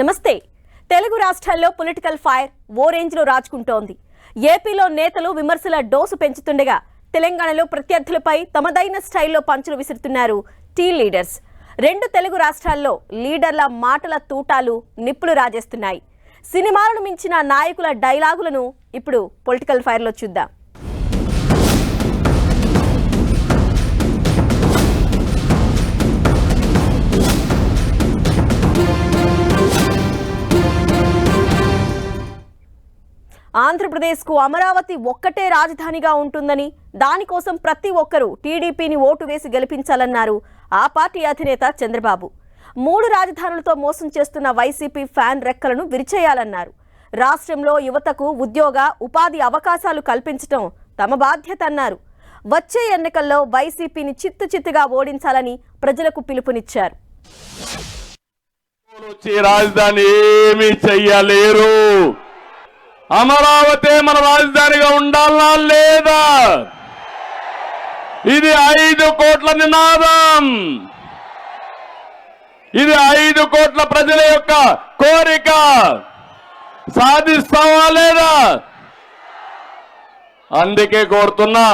నమస్తే. తెలుగు రాష్ట్రాల్లో political fire ఓ రేంజ్లో రాజుకుంటోంది. ఏపీలో నేతలు విమర్శల డోసు పెంచుతుండగా తెలంగాణలో ప్రత్యర్థులపై తమదైన స్టైల్లో పంచులు విసురుతున్నారు టీ లీడర్స్. రెండు తెలుగు రాష్ట్రాల్లో లీడర్ల మాటల తూటాలు నిప్పులు రాజేస్తున్నాయి. సినిమాలను మించిన నాయకుల డైలాగులను ఇప్పుడు పొలిటికల్ ఫైర్లో చూద్దాం. ఆంధ్రప్రదేశ్కు అమరావతి ఒక్కటే రాజధానిగా ఉంటుందని, దానికోసం ప్రతి ఒక్కరూ టీడీపీని ఓటు వేసి గెలిపించాలన్నారు ఆ పార్టీ అధినేత చంద్రబాబు. 3 రాజధానులతో మోసం చేస్తున్న వైసీపీ ఫ్యాన్ రెక్కలను విరిచేయాలన్నారు. రాష్ట్రంలో యువతకు ఉద్యోగ ఉపాధి అవకాశాలు కల్పించడం తమ బాధ్యత అన్నారు. వచ్చే ఎన్నికల్లో వైసీపీని చిత్తుచిత్తుగా ఓడించాలని ప్రజలకు పిలుపునిచ్చారు. రాజధాని ఏమీ చెయ్యలేరు. అమరావతి మన రాజధానిగా ఉండాలా లేదా? ఇది 5 కోట్ల నినాదం. ఇది 5 కోట్ల ప్రజల యొక్క కోరిక. సాధిస్తావా లేదా? అందుకే కోరుతున్నా,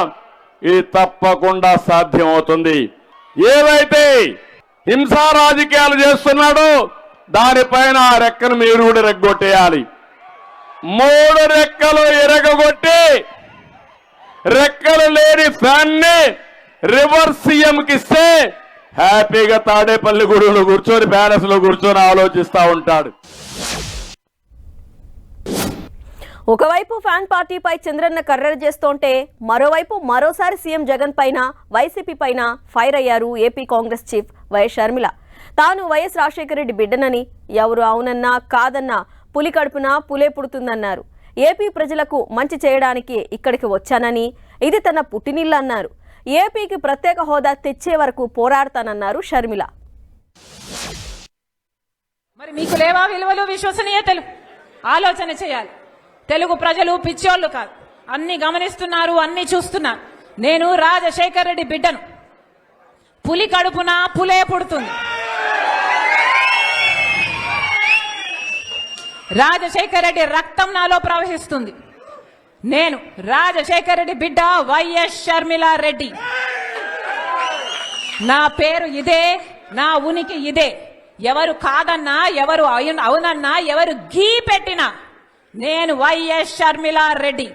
ఇది తప్పకుండా సాధ్యమవుతుంది. ఏవైతే హింసా రాజకీయాలు చేస్తున్నాడో దానిపైన ఆ రెక్కను మీరు కూడా రెగ్గొట్టేయాలి. 3 రెక్కలు ఎరగొట్టి రెక్కలు లేని ఫ్యాన్ ని రివర్స్ సీఎంకి ఇస్తే హ్యాపీగా తాడేపల్లి గూడెంలో కూర్చొని ప్యాలెస్ లో కూర్చొని ఆలోచిస్తా ఉంటాడు. ఒకవైపు ఫ్యాన్ పార్టీపై చంద్రన్న కర్రర్ చేస్తుంటే మరోవైపు మరోసారి సీఎం జగన్ పైన వైసీపీ పైన ఫైర్ అయ్యారు AP Congress chief YS Sharmila. తాను వైఎస్ రాజశేఖర రెడ్డి బిడ్డనని, ఎవరు అవునన్నా కాదన్నా పులి కడుపున పులే పుడుతుందన్నారు. ఏపీ ప్రజలకు మంచి చేయడానికి ఇక్కడికి వచ్చానని, ఇది తన పుట్టినిల్లు అన్నారు. ఏపీకి ప్రత్యేక హోదా తెచ్చే వరకు పోరాడతానన్నారు షర్మిల. మరి మీకు లేవా విలువలు, విశ్వసనీయతలు? ఆలోచన చేయాలి. తెలుగు ప్రజలు పిచ్చోళ్ళు కాదు, అన్ని గమనిస్తున్నారు, అన్ని చూస్తున్నారు. నేను రాజశేఖర రెడ్డి బిడ్డను. పులి కడుపున పులే పుడుతుంది. రాజశేఖర రెడ్డి రక్తం నాలో ప్రవహిస్తుంది. నేను రాజశేఖర రెడ్డి బిడ్డ వైఎస్ షర్మిల రెడ్డి. నా పేరు ఇదే, నా ఉనికి ఇదే. ఎవరు కాదన్నా, ఎవరు అవునన్నా, ఎవరు గీ పెట్టినా నేను వైఎస్ షర్మిల రెడ్డి.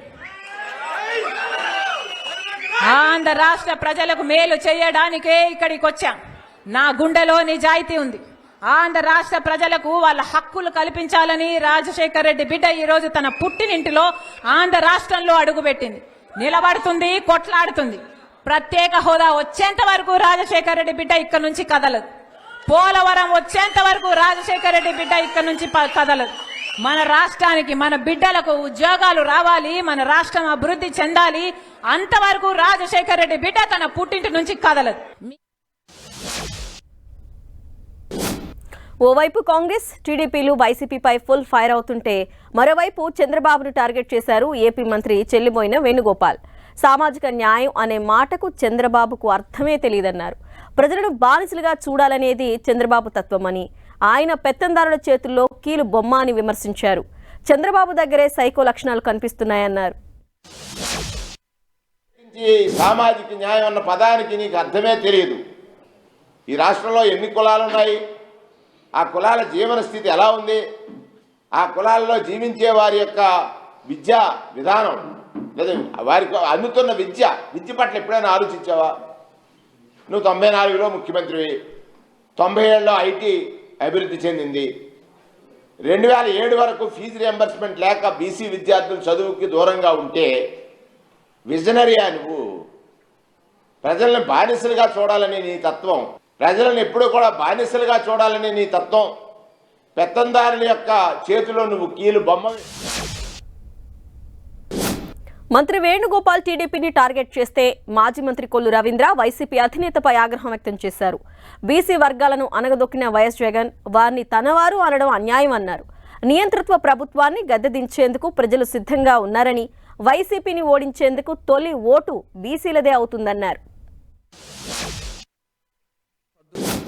ఆంధ్ర రాష్ట్ర ప్రజలకు మేలు చేయడానికే ఇక్కడికి వచ్చాం. నా గుండెలో నిజాయితీ ఉంది. ఆంధ్ర రాష్ట్ర ప్రజలకు వాళ్ళ హక్కులు కల్పించాలని రాజశేఖర రెడ్డి బిడ్డ ఈ రోజు తన పుట్టినింటిలో ఆంధ్ర రాష్ట్రంలో అడుగుపెట్టింది. నిలబడుతుంది, కొట్లాడుతుంది. ప్రత్యేక హోదా వచ్చేంత వరకు రాజశేఖర రెడ్డి బిడ్డ ఇక్కడ నుంచి కదలదు. పోలవరం వచ్చేంత వరకు రాజశేఖర రెడ్డి బిడ్డ ఇక్కడ నుంచి కదలదు. మన రాష్ట్రానికి, మన బిడ్డలకు ఉద్యోగాలు రావాలి, మన రాష్ట్రం అభివృద్ధి చెందాలి. అంతవరకు రాజశేఖర రెడ్డి బిడ్డ తన పుట్టింటి నుంచి కదలదు. ఓవైపు కాంగ్రెస్, టీడీపీలు వైసీపీపై ఫుల్ ఫైర్ అవుతుంటే మరోవైపు చంద్రబాబును టార్గెట్ చేశారు ఏపీ మంత్రి చెల్లిబోయిన వేణుగోపాల్. సామాజిక న్యాయం అనే మాటకు చంద్రబాబుకు అర్థమే తెలియదన్నారు. ప్రజలను బానిసలుగా చూడాలనేది చంద్రబాబు తత్వమని, ఆయన పెత్తందారుల చేతుల్లో కీలు బొమ్మ అని విమర్శించారు. చంద్రబాబు దగ్గరే సైకో లక్షణాలు కనిపిస్తున్నాయన్నారు. సామాజిక న్యాయం అన్న పదానికి నీకు అర్థమే తెలియదు. ఈ రాష్ట్రంలో ఎన్ని కులాలు ఉన్నాయి? ఆ కులాల జీవన స్థితి ఎలా ఉంది? ఆ కులాల్లో జీవించే వారి యొక్క విద్యా విధానం, లేదా వారికి అందుతున్న విద్య పట్ల ఎప్పుడైనా ఆలోచించావా? నువ్వు 94లో ముఖ్యమంత్రివి, 97లో ఐటీ అభివృద్ధి చెందింది. 2007 వరకు ఫీజు రియంబర్స్మెంట్ లేక బీసీ విద్యార్థులు చదువుకి దూరంగా ఉంటే విజనరీయా నువ్వు? ప్రజలను బానిసలుగా చూడాలని నీ తత్వం, ప్రజలను ఎప్పుడూ కూడా బానిసలుగా చూడాలని నీ తత్వం, పెత్తందారుల యొక్క చేతిలో నువ్వు కీలు బొమ్మ. మంత్రి వేణుగోపాల్ టీడీపీని టార్గెట్ చేస్తే మాజీ మంత్రి కొల్లు రవీంద్ర వైసీపీ అధినేతపై ఆగ్రహం వ్యక్తం చేశారు. బీసీ వర్గాలను అనగదొక్కిన వైఎస్ జగన్ వారిని తనవారు అనడం అన్యాయం అన్నారు. నియంతృత్వ ప్రభుత్వాన్ని గద్దెదించేందుకు ప్రజలు సిద్ధంగా ఉన్నారని, వైసీపీని ఓడించేందుకు తొలి ఓటు బీసీలదే అవుతుందన్నారు.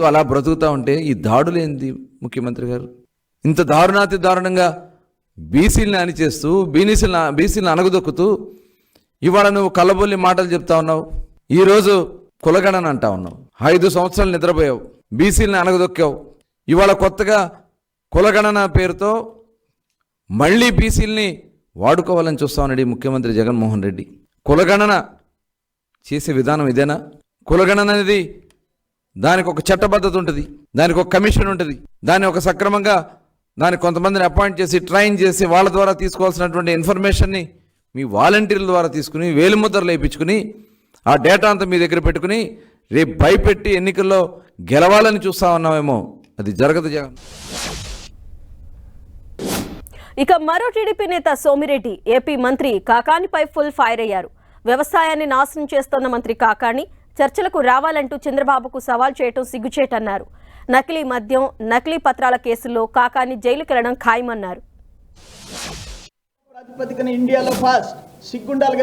అలా బ్రతుకుతా ఉంటే ఈ దాడులు ఏంది ముఖ్యమంత్రి గారు? ఇంత దారుణాతి దారుణంగా బీసీలను అణిచేస్తూ బీసీలను అనగదొక్కుతూ ఇవాళ నువ్వు కళ్ళబొల్లి మాటలు చెప్తా ఉన్నావు. ఈరోజు కులగణన అంటా ఉన్నావు. 5 సంవత్సరాలు నిద్రపోయావు, బీసీలను అనగదొక్కావు. ఇవాళ కొత్తగా కులగణన పేరుతో మళ్ళీ బీసీలని వాడుకోవాలని చూస్తా ఉన్నాడు ఈ ముఖ్యమంత్రి జగన్మోహన్ రెడ్డి. కులగణన చేసే విధానం ఇదేనా? కులగణన అనేది దానికి ఒక చట్టబద్ధత ఉంటుంది, దానికి ఒక కమిషన్ ఉంటుంది, దాన్ని ఒక సక్రమంగా కొంతమందిని అపాయింట్ చేసి ట్రైన్ చేసి వాళ్ళ ద్వారా తీసుకోవాల్సినటువంటి ఇన్ఫర్మేషన్ని మీ వాలంటీర్ల ద్వారా తీసుకుని వేలిముద్రలు వేయించుకుని ఆ డేటా అంతా మీ దగ్గర పెట్టుకుని రేపు భయపెట్టి ఎన్నికల్లో గెలవాలని చూస్తా ఉన్నామేమో. అది జరగదు జగన్. ఇక మరో టీడీపీ నేత సోమిరెడ్డి ఏపీ మంత్రి కాకాణిపై ఫుల్ ఫైర్ అయ్యారు. వ్యవసాయాన్ని నాశనం చేస్తోన్న మంత్రి కాకాణి చర్చలకు రావాలంటూ చంద్రబాబుకు సవాల్ చేయటం సిగ్గుచేటన్నారు. నకిలీ మద్యం, నకిలీ పత్రాల కేసుల్లో కాకాణి జైలుకెళ్లడం ఖాయమన్నారు. ప్రాతిపదికన ఇండియాలో ఫాస్ట్ సిగ్గుండాలి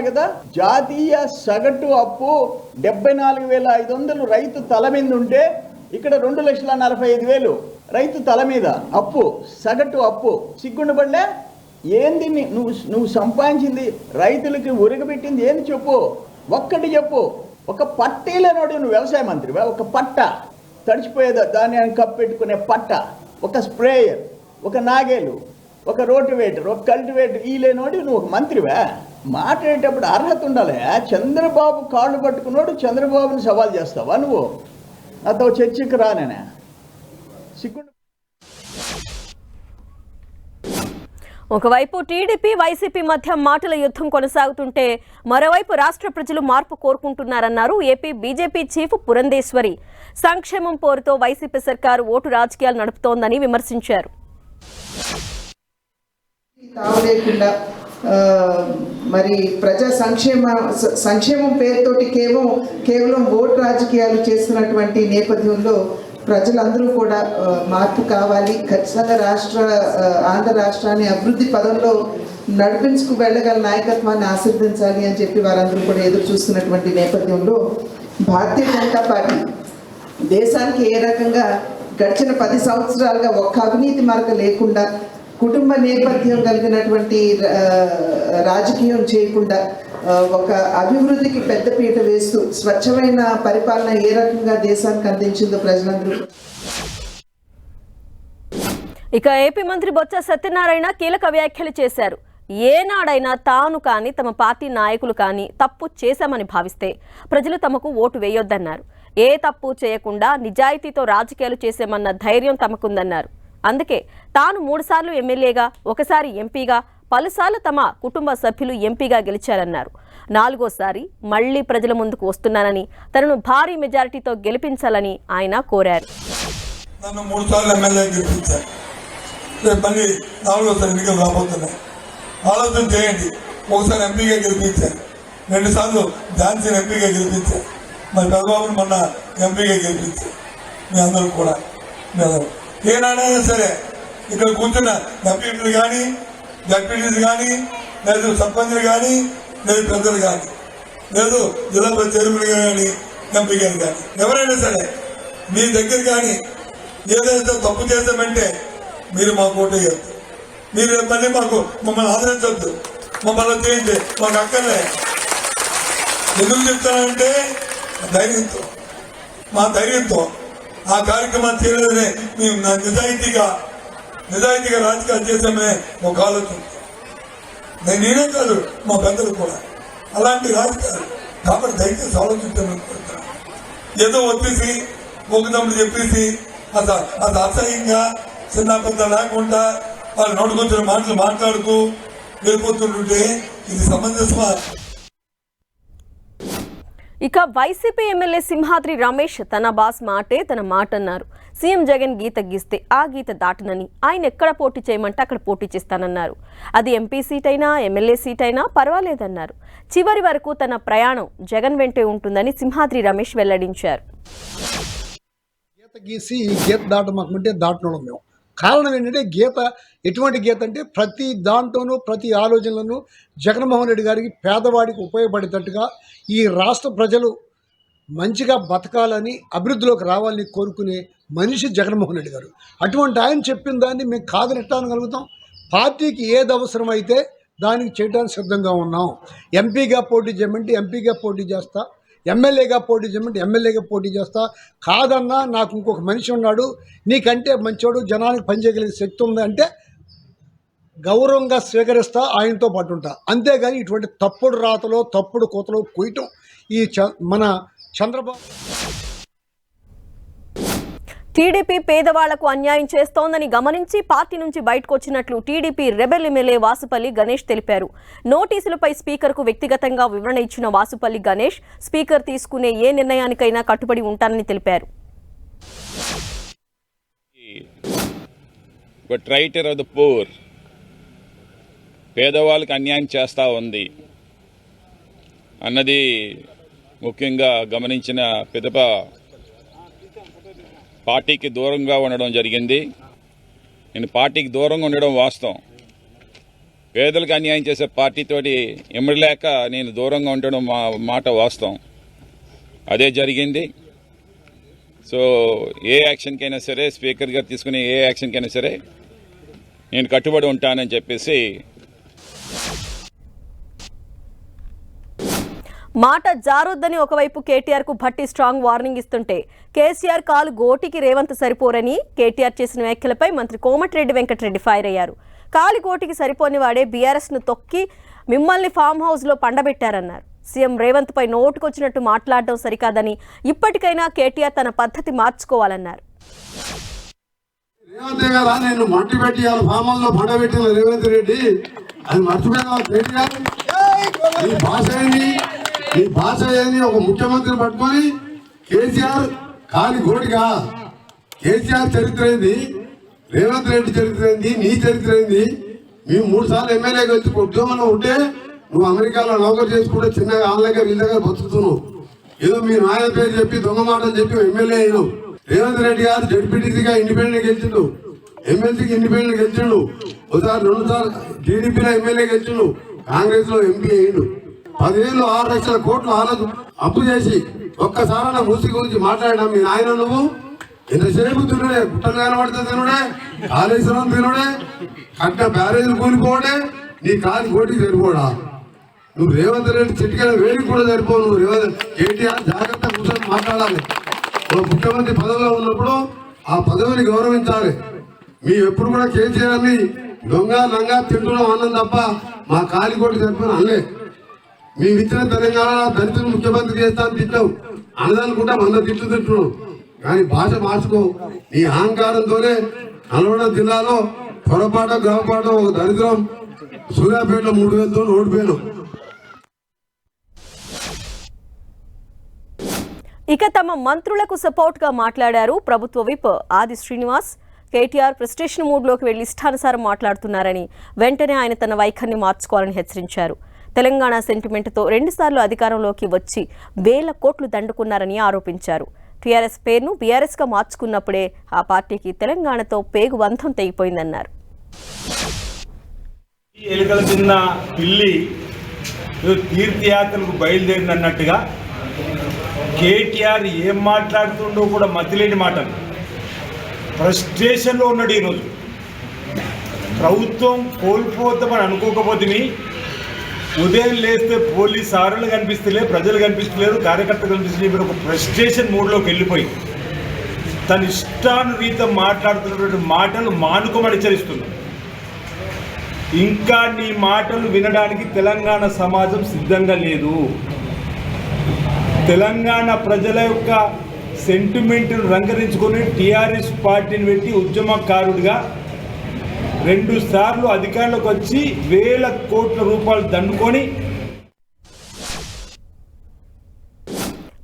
కదా. జాతీయ సగటు అప్పు 74,500 రైతు తల మీద ఉంటే ఇక్కడ 2,45,000 రైతు తల మీద అప్పు, సగటు అప్పు. సిగ్గుండబడలే? ఏంది నువ్వు సంపాదించింది రైతులకి ఉరగబెట్టింది ఏంది చెప్పు, ఒక్కటి చెప్పు. ఒక పట్టేలేనోడు నువ్వు వ్యవసాయ మంత్రివా? ఒక పట్ట తడిచిపోయేదా దాన్ని కప్పెట్టుకునే పట్ట, ఒక స్ప్రేయర్, ఒక నాగేలు, ఒక రోటివేటర్, ఒక కల్టివేటర్ ఈ లేనోడు నువ్వు ఒక మంత్రివా? మాట్లాడేటప్పుడు అర్హత ఉండాలి. చంద్రబాబు కాళ్ళు పట్టుకున్నాడు, చంద్రబాబుని సవాల్ చేస్తావా నువ్వు? నాతో చర్చకి రానే సిగ్గు. ఒకవైపు టీడీపీ, వైసీపీ మధ్య మాటల యుద్ధం కొనసాగుతుంటే మరోవైపు రాష్ట్ర ప్రజలు మార్పు కోరుకుంటున్నారన్నారు ఏపీ బీజేపీ చీఫ్ పురంధేశ్వరి. సంక్షేమం పోరుతో వైసీపీ సర్కారు ఓటు రాజకీయాలు నడుపుతోందని విమర్శించారు. తావలేకుండా మరి ప్రజా సంక్షేమం పేరుతోటి కేవలం ఓటు రాజకీయాలు చేస్తున్నటువంటి నేపథ్యంలో ప్రజలందరూ కూడా మార్పు కావాలి, ఖచ్చితంగా ఆంధ్ర రాష్ట్రాన్ని అభివృద్ధి పదంలో నడిపించుకు వెళ్ళగల నాయకత్వాన్ని ఆశీర్వదించాలి అని చెప్పి వారందరూ కూడా ఎదురు చూస్తున్నటువంటి నేపథ్యంలో భారతీయ జనతా పార్టీ దేశానికి ఏ రకంగా గడిచిన 10 సంవత్సరాలుగా ఒక్క అవినీతి మార్గం లేకుండా, కుటుంబ నేపథ్యం కలిగినటువంటి రాజకీయం చేయకుండా ఒక అభివృద్ధికి పెద్దపీట వేస్తూ స్వచ్ఛమైన పరిపాలన ఏ రకంగా దేశానికి అందించిందో ప్రజలందరూ. ఇక ఏపీ మంత్రి బొత్స సత్యనారాయణ కీలక వ్యాఖ్యలు చేశారు. ఏనాడైనా తాను కానీ తమ పార్టీ నాయకులు కానీ తప్పు చేశామని భావిస్తే ప్రజలు తమకు ఓటు వేయొద్దన్నారు. ఏ తప్పు చేయకుండా నిజాయితీతో రాజకీయాలు చేసేమన్న ధైర్యం తమకుందన్నారు. అందుకే తాను 3 సార్లు ఎమ్మెల్యేగా, 1 సారి ఎంపీగా, పలుసార్లు తమ కుటుంబ సభ్యులు ఎంపీగా గెలిచారన్నారు. 4వసారి మళ్లీ ప్రజల ముందుకు వస్తున్నానని, తనను భారీ మెజారిటీతో గెలిపించాలని ఆయన కోరారు. నన్ను 3 సార్లు ఎమ్మెల్యే గెలిపించారు, రేపు మళ్ళీ 4వసారి ఎన్నికలు రాబోతున్నాయి. ఆలోచన చేయండి. 1 సారి ఎంపీగా గెలిపించారు, 2 సార్లు ఝాన్సీని ఎంపీగా గెలిపించారు, మరి పెద్దబాబుని మొన్న ఎంపీగా గెలిపించారు. మీ అందరూ కూడా ఏనాడైనా సరే ఇక్కడ కూర్చున్న ఎంపీలు కానీ, జడ్పీటీలు కానీ, లేదు సర్పంచులు కానీ, లేదు పెద్దలు కానీ, లేదు జిల్లా చైర్మన్లు కానీ, ఎంపీ గారు కానీ, ఎవరైనా సరే మీ దగ్గర కానీ ఏదైతే తప్పు చేసామంటే మీరు మాకు ఓటు వేయద్దు. మీరు మళ్ళీ మమ్మల్ని ఆదరించొద్దు, మమ్మల్ని చేయండి, మాకు అక్కర్లే. ఎందుకు చెప్తానంటే ధైర్యంతో, మా ధైర్యంతో ఆ కార్యక్రమాన్ని చేయలేదని మేము నిజాయితీగా రాజకీయాలు చేసామనే ఒక ఆలోచన. నేనే కాదు, మా పెద్దలు కూడా అలాంటి రాజకీయాలు కాబట్టి దయచేసి ఆలోచించాలని కోరుతున్నాను. ఏదో వచ్చేసి ఒకదమ్ముడు చెప్పేసి అది అసహ్యంగా చిన్న పెద్ద లేకుండా వాళ్ళు నోటుకొచ్చిన మాటలు మాట్లాడుతూ వెళ్ళిపోతుంటే ఇది సమంజసమా? ఇక వైసీపీ ఎమ్మెల్యే సింహాద్రి రమేష్ తన బాస్ మాటే తన మాట అన్నారు. సీఎం జగన్ గీత గీస్తే ఆ గీత దాటనని, ఆయన ఎక్కడ పోటీ చేయమంటే అక్కడ పోటీ చేస్తానన్నారు. అది ఎంపీ సీట్ అయినా ఎమ్మెల్యే సీట్ అయినా పర్వాలేదన్నారు. చివరి వరకు తన ప్రయాణం జగన్ వెంటే ఉంటుందని సింహాద్రి రమేష్ వెల్లడించారు. గీత గీసి ఈ గీత దాటమంటే దాటడం మేము కారణం ఏంటంటే గీత ఎటువంటి గీత అంటే ప్రతి దాంట్లోనూ ప్రతి ఆలోచనలను జగన్మోహన్ రెడ్డి గారికి పేదవాడికి ఉపయోగపడేటట్టుగా ఈ రాష్ట్ర ప్రజలు మంచిగా బతకాలని అభివృద్ధిలోకి రావాలని కోరుకునే మనిషి జగన్మోహన్ రెడ్డి గారు. అటువంటి ఆయన చెప్పిన దాన్ని మేము కాదనగలుగుతాం. పార్టీకి ఏది అవసరమైతే దానికి చేయడానికి సిద్ధంగా ఉన్నాం. ఎంపీగా పోటీ చేయమంటే ఎంపీగా పోటీ చేస్తా, ఎమ్మెల్యేగా పోటీ చేయమంటే ఎమ్మెల్యేగా పోటీ చేస్తా. కాదన్నా నాకు ఇంకొక మనిషి ఉన్నాడు, నీకంటే మంచోడు, జనానికి పనిచేయగలిగే శక్తి ఉంది అంటే గౌరవంగా స్వీకరిస్తా, ఆయనతో పాటు ఉంటా. అంతేగాని ఇటువంటి తప్పుడు రాతలో తప్పుడు కోతలో కొయ్యటం ఈ మన చంద్రబాబు. టీడీపీ పేదవాళ్లకు అన్యాయం చేస్తోందని గమనించి పార్టీ నుంచి బయటకు వచ్చినట్లు TDP rebel MLA Vasupalli Ganesh తెలిపారు. నోటీసులపై స్పీకర్కు వ్యక్తిగతంగా వివరణ ఇచ్చిన వాసుపల్లి గణేష్ స్పీకర్ తీసుకునే ఏ నిర్ణయానికైనా కట్టుబడి ఉంటానని తెలిపారు. పేదవాళ్ళకి అన్యాయం చేస్తూ ఉంది అన్నది ముఖ్యంగా గమనించిన పిదప పార్టీకి దూరంగా ఉండడం జరిగింది. నేను పార్టీకి దూరంగా ఉండడం వాస్తవం. పేదలకు అన్యాయం చేసే పార్టీతోటి ఎమ్మడలేక నేను దూరంగా ఉండడం మాట వాస్తవం. అదే జరిగింది. సో ఏ యాక్షన్కైనా సరే, స్పీకర్ గారు తీసుకునే ఏ యాక్షన్కైనా సరే నేను కట్టుబడి ఉంటానని చెప్పేసి. మాట జారొద్దని ఒకవైపు కేటీఆర్ కు భట్టి స్ట్రాంగ్ వార్నింగ్ ఇస్తుంటే కేసీఆర్ కాలు గోటికి రేవంత్ సరిపోరని కేటీఆర్ చేసిన వ్యాఖ్యలపై మంత్రి కోమటిరెడ్డి వెంకటరెడ్డి ఫైర్ అయ్యారు. కాలి గోటికి సరిపోని వాడే బీఆర్ఎస్ ను తొక్కి మిమ్మల్ని ఫామ్ హౌస్ లో పండబెట్టారన్నారు. సీఎం రేవంత్ పై నోటుకొచ్చినట్టు మాట్లాడడం సరికాదని, ఇప్పటికైనా కేటీఆర్ తన పద్ధతి మార్చుకోవాలన్నారు. రేవంత్ గారా నేను మట్టి పెట్టి ఫామ్ హౌస్ లో పండబెట్టిన రేవంత్ రెడ్డి అది మర్చిపోయినా కేటీఆర్? నీ భాష ఏంది? ఒక ముఖ్యమంత్రిని పట్టుకొని కేసీఆర్ కాలి గోటిగా. కేసీఆర్ చరిత్ర ఏంది, రేవంత్ రెడ్డి చరిత్ర ఏంది, నీ చరిత్ర ఏంది? మేము 3 సార్లు ఎమ్మెల్యేగా వచ్చి ఉద్యోగంలో ఉంటే నువ్వు అమెరికాలో నౌకరు చేసుకుంటే చిన్నగా వాళ్ళ దగ్గర వీళ్ళ దగ్గర బతుకుతున్నావు. ఏదో మీ నాయన పేరు చెప్పి దొంగ మాటలు చెప్పి ఎమ్మెల్యే అయినావు. రేవంత్ రెడ్డి గారు జడ్పీటీసీగా ఇండిపెండెంట్ గెలిచిండు, ఎమ్మెల్సీకి ఇండిపెండెంట్ గెలిచిండు, ఒకసారి 2 సార్లు టీడీపీలో ఎమ్మెల్యే గెలిచిండు, కాంగ్రెస్ లో ఎంపీ అయ్యిండు. 10 ఏళ్ళు 6 లక్షల కోట్లు అప్పు చేసి ఒక్కసారైనా మూసి గురించి మాట్లాడినా మీ నాయన నువ్వు ఎంతసేపు తినుడే, గుట్టలు కనబడితే తినుడే, కాళేశ్వరం తినుడే, కట్ట బ్యారేజీలు కూలిపోవడే, నీ కాలి కోటికి సరిపోడా? నువ్వు రేవంత్ రెడ్డి చిటికెళ్ళ వేడికి కూడా సరిపోవు. నువ్వు రేవంత్ కేటీఆర్ జాగ్రత్త కూర్చొని మాట్లాడాలి. ఒక ముఖ్యమంత్రి పదవిలో ఉన్నప్పుడు ఆ పదవిని గౌరవించాలి. మీ ఎప్పుడు కూడా కేసీఆర్ని దొంగ లంగా తింటున్నాం అన్నం తప్ప మా కాలి కోటి సరిపోయిన అనలే. మేము ఇచ్చిన తెలంగాణ దళితులు ముఖ్యమంత్రి చేస్తాను తిట్టావు, అనదనుకుంటా 100 తిట్లు తింటున్నావు. కానీ భాష మార్చుకో. నీ అహంకారంతోనే నల్గొండ జిల్లాలో పొరపాటు గ్రహపాటు ఒక దరిద్రం సూర్యాపేటలో 3000తో ఓడిపోయాను. ఇక తమ మంత్రులకు సపోర్ట్ గా మాట్లాడారు ప్రభుత్వ విప్ ఆది శ్రీనివాస్. కేటీఆర్ ప్రెస్టేషన్ మూడ్లోకి వెళ్లి ఇష్టానుసారం మాట్లాడుతున్నారని, వెంటనే ఆయన తన వైఖరిని మార్చుకోవాలని హెచ్చరించారు. తెలంగాణ సెంటిమెంట్తో 2 సార్లు అధికారంలోకి వచ్చి వేల కోట్లు దండుకున్నారని ఆరోపించారు. టీఆర్ఎస్ పేరును బీఆర్ఎస్గా మార్చుకున్నప్పుడే ఆ పార్టీకి తెలంగాణతో పేగు బంధం తెగిపోయిందన్నారు. ఎలుకల చిన్న పిల్లి తీర్థయాత్రలకు బయలుదేరినట్టుగా కేటీఆర్ ఏం మాట్లాడుతుండో కూడా మధ్యలేని మాటలు. ఫ్రస్ట్రేషన్లో ఉన్నాడు. ఈరోజు ప్రభుత్వం కోల్పోతామని అనుకోకపోతే ఉదయం లేస్తే పోలీస్ సారులు కనిపిస్తలే, ప్రజలు కనిపిస్తలేరు, కార్యకర్తలు కనిపిస్తలేదు. మీరు ఒక ఫ్రస్ట్రేషన్ మూడ్లోకి వెళ్ళిపోయి తన ఇష్టానురీతం మాట్లాడుతున్నటువంటి మాటలు మానుకోమని హెచ్చరిస్తున్నారు. ఇంకా నీ మాటలు వినడానికి తెలంగాణ సమాజం సిద్ధంగా లేదు. తెలంగాణ ప్రజల యొక్క సెంటిమెంట్ను రంగరించుకొని టీఆర్ఎస్ పార్టీని పెట్టి ఉద్యమకారుడిగా 2 సార్లు అధికారంలోకి వచ్చి వేల కోట్ల రూపాయలు దండుకొని.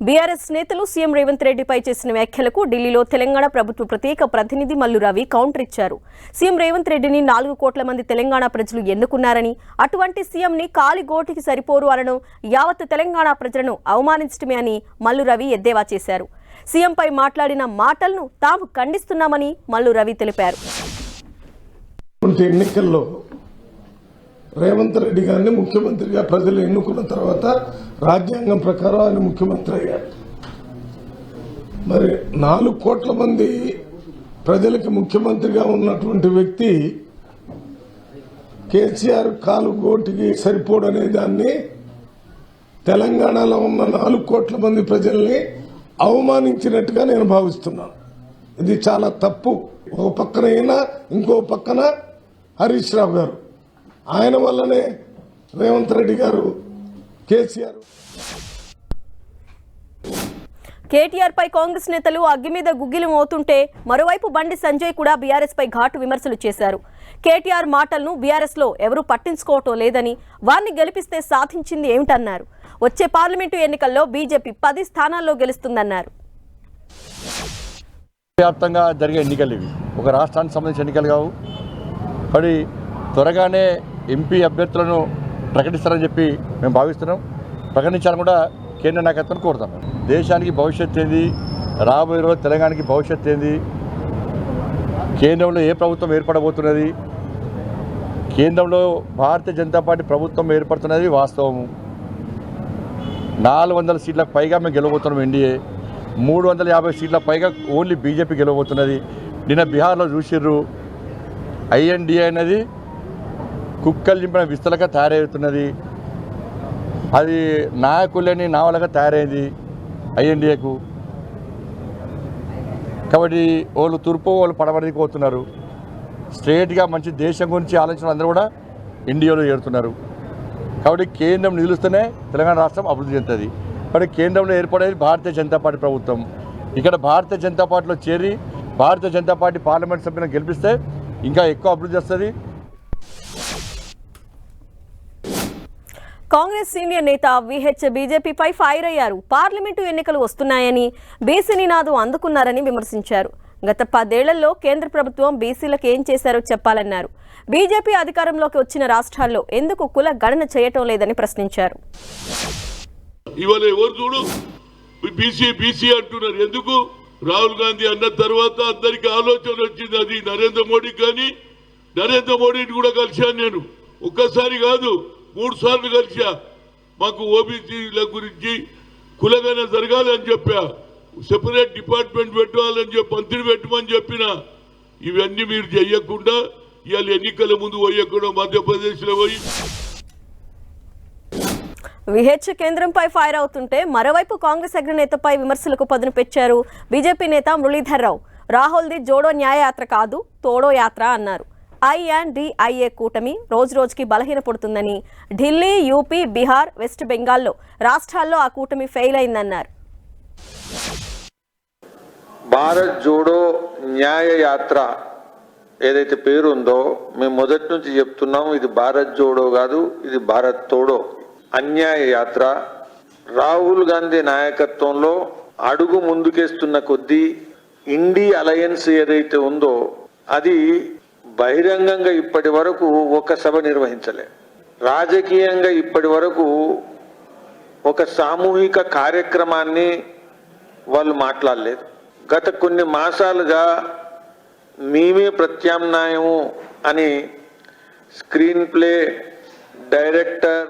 బీఆర్ఎస్ నేతలు సీఎం రేవంత్ రెడ్డిపై చేసిన వ్యాఖ్యలకు ఢిల్లీలో తెలంగాణ ప్రభుత్వ ప్రత్యేక ప్రతినిధి మల్లు రవి కౌంటర్ ఇచ్చారు. సీఎం రేవంత్ రెడ్డిని 4 కోట్ల మంది తెలంగాణ ప్రజలు ఎన్నుకున్నారని, అటువంటి సీఎంని కాలి గోటికి సరిపోరు అనడం యావత్ తెలంగాణ ప్రజలను అవమానించడమే అని మల్లు రవి ఎద్దేవా చేశారు. సీఎంపై మాట్లాడిన మాటలను తాము ఖండిస్తున్నామని మల్లు రవి తెలిపారు. ఎన్నికల్లో రేవంత్ రెడ్డి గారిని ముఖ్యమంత్రిగా ప్రజలు ఎన్నుకున్న తర్వాత రాజ్యాంగం ప్రకారం ఆయన ముఖ్యమంత్రి అయ్యారు. మరి 4 కోట్ల మంది ప్రజలకి ముఖ్యమంత్రిగా ఉన్నటువంటి వ్యక్తి కేసీఆర్ కాలు గోటికి సరిపోడనే దాన్ని తెలంగాణలో ఉన్న 4 కోట్ల మంది ప్రజల్ని అవమానించినట్టుగా నేను భావిస్తున్నాను. ఇది చాలా తప్పు. ఒక పక్కన ఈయన, ఇంకో పక్కన హరీష్ రావు గారు. ఆయన వల్లనే రేవంత్ రెడ్డి గారు కేసీఆర్ కేటీఆర్ పై కాంగ్రెస్ నేతలు అగ్గి మీద గుగ్గిలం అవుతుంటే మరోవైపు బండి సంజయ్ కూడా బీఆర్ఎస్ పై ఘాటు విమర్శలు చేశారు. కేటీఆర్ మాటలను బీఆర్ఎస్ లో ఎవరూ పట్టించుకోవటం లేదని, వారిని గెలిపిస్తే సాధించింది ఏమిటన్నారు. వచ్చే పార్లమెంటు ఎన్నికల్లో బీజేపీ 10 స్థానాల్లో గెలుస్తుందన్నారు. వ్యాప్తంగా జరిగే ఎన్నికలు ఇవి, ఒక రాష్ట్రానికి సంబంధించిన ఎన్నికలు కావు. మరి త్వరగానే ఎంపీ అభ్యర్థులను ప్రకటిస్తారని చెప్పి మేము భావిస్తున్నాం. ప్రకటించాలని కూడా కేంద్ర నాయకత్వాన్ని కోరుతాం. దేశానికి భవిష్యత్తు ఏంది, రాబోయే రోజు తెలంగాణకి భవిష్యత్తు ఏంది, కేంద్రంలో ఏ ప్రభుత్వం ఏర్పడబోతున్నది, కేంద్రంలో భారతీయ జనతా పార్టీ ప్రభుత్వం ఏర్పడుతున్నది వాస్తవము. 400 సీట్లకు పైగా మేము గెలవబోతున్నాం. ఎన్డీఏ 350 సీట్ల పైగా ఓన్లీ బీజేపీ గెలవబోతున్నది. నిన్న బీహార్లో చూసిర్రు, ఐఎన్డీఏ అనేది కుక్కలు చింపిన విస్తలగా తయారవుతున్నది. అది నాయకులని నావలగా తయారైంది ఐఎన్డీఏకు. కాబట్టి వాళ్ళు తూర్పు వాళ్ళు పడమడికి పోతున్నారు. స్ట్రేట్గా మంచి దేశం గురించి ఆలోచన అందరూ కూడా ఎన్డీఏలో చేరుతున్నారు. కాబట్టి కేంద్రం నిలుస్తూనే తెలంగాణ రాష్ట్రం అభివృద్ధి చెందుతుంది. కాబట్టి కేంద్రంలో ఏర్పడేది భారతీయ జనతా పార్టీ ప్రభుత్వం. ఇక్కడ భారతీయ జనతా పార్టీలో చేరి భారతీయ జనతా పార్టీ పార్లమెంట్ సభ్యులను గెలిపిస్తే ఇంకా ఎక్కువ అభివృద్ధి వస్తుంది. కాంగ్రెస్ సీనియర్ నేత విహెచ్ బీజేపీపై ఫైర్ అయ్యారు. పార్లమెంటు ఎన్నికలు వస్తున్నాయని బీసీ నినాదం అందుకున్నారని విమర్శించారు. గత 10 ఏళ్లలో కేంద్ర ప్రభుత్వం బీసీలకు ఏం చేశారో చెప్పాలన్నారు. బీజేపీ అధికారంలోకి వచ్చిన రాష్ట్రాల్లో ఎందుకు కుల గణన చేయటం లేదని ప్రశ్నించారు. ఇవాళ ఎవరు చూడు బీసీ బీసీ అంటున్నారు. ఎందుకు? రాహుల్ గాంధీ అన్న తర్వాత అందరికి ఆలోచన వచ్చింది. అది నరేంద్ర మోడీకి, కానీ నరేంద్ర మోడీని కూడా కలిశాను నేను. ఒక్కసారి కాదు 3 సార్లు కలిసా. మాకు ఓబీసీల గురించి కులగన జరగాలని చెప్పా, సెపరేట్ డిపార్ట్మెంట్ పెట్టాలని చెప్పి మంత్రి పెట్టమని చెప్పిన. ఇవన్నీ మీరు చెయ్యకుండా ఇవాళ ఎన్నికల ముందు పోయకుండా మధ్యప్రదేశ్లో పోయి విహెచ్ కేంద్రంపై ఫైర్ అవుతుంటే మరోవైపు కాంగ్రెస్ అగ్రనేతపై విమర్శలకు పదును పెంచారు బీజేపీ నేత మురళీధర్ రావు. రాహుల్ది జోడో న్యాయయాత్ర కాదు, తోడో యాత్ర అన్నారు. INDIA కూటమి రోజురోజుకి బలహీనపడుతుందని, ఢిల్లీ, యూపీ, బీహార్, వెస్ట్ బెంగాల్లో రాష్ట్రాల్లో ఆ కూటమి ఫెయిల్ అయిందన్నారు. భారత్ జోడో న్యాయ యాత్ర ఏదైతే పేరు ఉందో మేము మొదటి నుంచి చెప్తున్నాం, ఇది భారత్ జోడో కాదు, ఇది భారత్ తోడో. అన్యాయ యాత్ర. రాహుల్ గాంధీ నాయకత్వంలో అడుగు ముందుకేస్తున్న కొద్దీ ఇండీ అలయన్స్ ఏదైతే ఉందో అది బహిరంగంగా ఇప్పటి వరకు ఒక సభ నిర్వహించలే, రాజకీయంగా ఇప్పటి వరకు ఒక సామూహిక కార్యక్రమాన్ని వాళ్ళు మాట్లాడలేదు. గత కొన్ని మాసాలుగా మేమే ప్రత్యామ్నాయము అని స్క్రీన్ ప్లే డైరెక్టర్.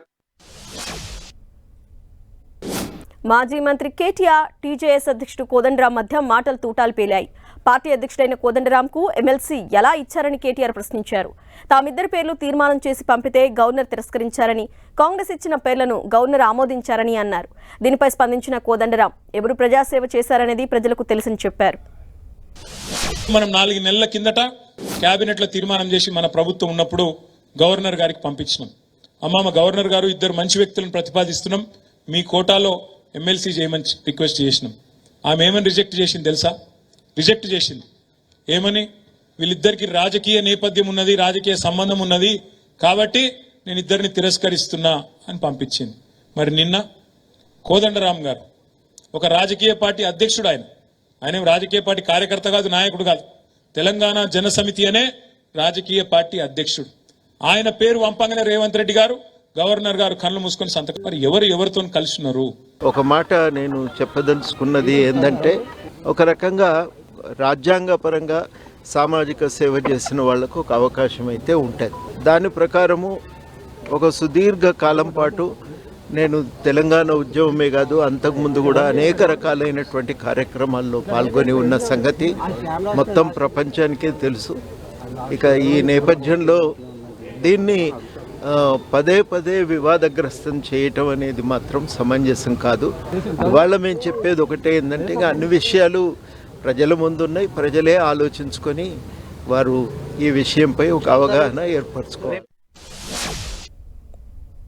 మాజీ మంత్రి కేటీఆర్, టీజేఎస్ అధ్యక్షుడు కోదండరాం మధ్య మాటలు తూటాలు పేలాయి. పార్టీ అధ్యక్షుడైన కోదండరాంకు ఎమ్మెల్సీ ఎలా ఇచ్చారని కేటీఆర్ ప్రశ్నించారు. తామిద్దరి పేర్లు తీర్మానం చేసి పంపితే గవర్నర్ తిరస్కరించారని, కాంగ్రెస్ ఇచ్చిన పేర్లను గవర్నర్ ఆమోదించారని అన్నారు. దీనిపై స్పందించిన కోదండరాం ఎవరు ప్రజాసేవ చేశారనేది ప్రజలకు తెలుసని చెప్పారు. మనం 4 నెలల కిందట కేబినెట్లో తీర్మానం చేసి మన ప్రభుత్వం ఉన్నప్పుడు గవర్నర్ గారికి పంపించినాం. మా గవర్నర్ గారు 2 మంచి వ్యక్తులను ప్రతిపాదిస్తున్నాం, మీ కోటాలో ఎమ్మెల్సీ చేయమని రిక్వెస్ట్ చేసినాం. ఆమె ఏమని రిజెక్ట్ చేసింది తెలుసా? రిజెక్ట్ చేసింది. ఏమని? వీళ్ళిద్దరికి రాజకీయ నేపథ్యం ఉన్నది, రాజకీయ సంబంధం ఉన్నది కాబట్టి నేను ఇద్దరిని తిరస్కరిస్తున్నా అని పంపించింది. మరి నిన్న కోదండరాం గారు ఒక రాజకీయ పార్టీ అధ్యక్షుడు, ఆయన రాజకీయ పార్టీ కార్యకర్త కాదు, నాయకుడు కాదు, తెలంగాణ జనసమితి అనే రాజకీయ పార్టీ అధ్యక్షుడు. ఆయన పేరు పంపంగానే రేవంత్ రెడ్డి గారు గవర్నర్ గారు కళ్ళు మూసుకొని సంతకం. మరి ఎవరితో కలిసినారు? ఒక మాట నేను చెప్పదలుచుకున్నది ఏంటంటే, ఒక రకంగా రాజ్యాంగపరంగా సామాజిక సేవ చేసిన వాళ్లకు ఒక అవకాశం అయితే ఉంటుంది. దాని ప్రకారము ఒక సుదీర్ఘ కాలం పాటు నేను తెలంగాణ ఉద్యమమే కాదు అంతకుముందు కూడా అనేక రకాలైనటువంటి కార్యక్రమాల్లో పాల్గొని ఉన్న సంగతి మొత్తం ప్రపంచానికే తెలుసు. ఇక ఈ నేపథ్యంలో దీన్ని పదే పదే వివాదగ్రస్తం చేయటం అనేది మాత్రం సమంజసం కాదు. ఇవాళ మేము చెప్పేది ఒకటే ఏంటంటే ఇక అన్ని విషయాలు ప్రజల ముందున్నాయి, ప్రజలే ఆలోచించుకొని వారు ఈ విషయంపై ఒక అవగాహన ఏర్పరచుకోవాలి.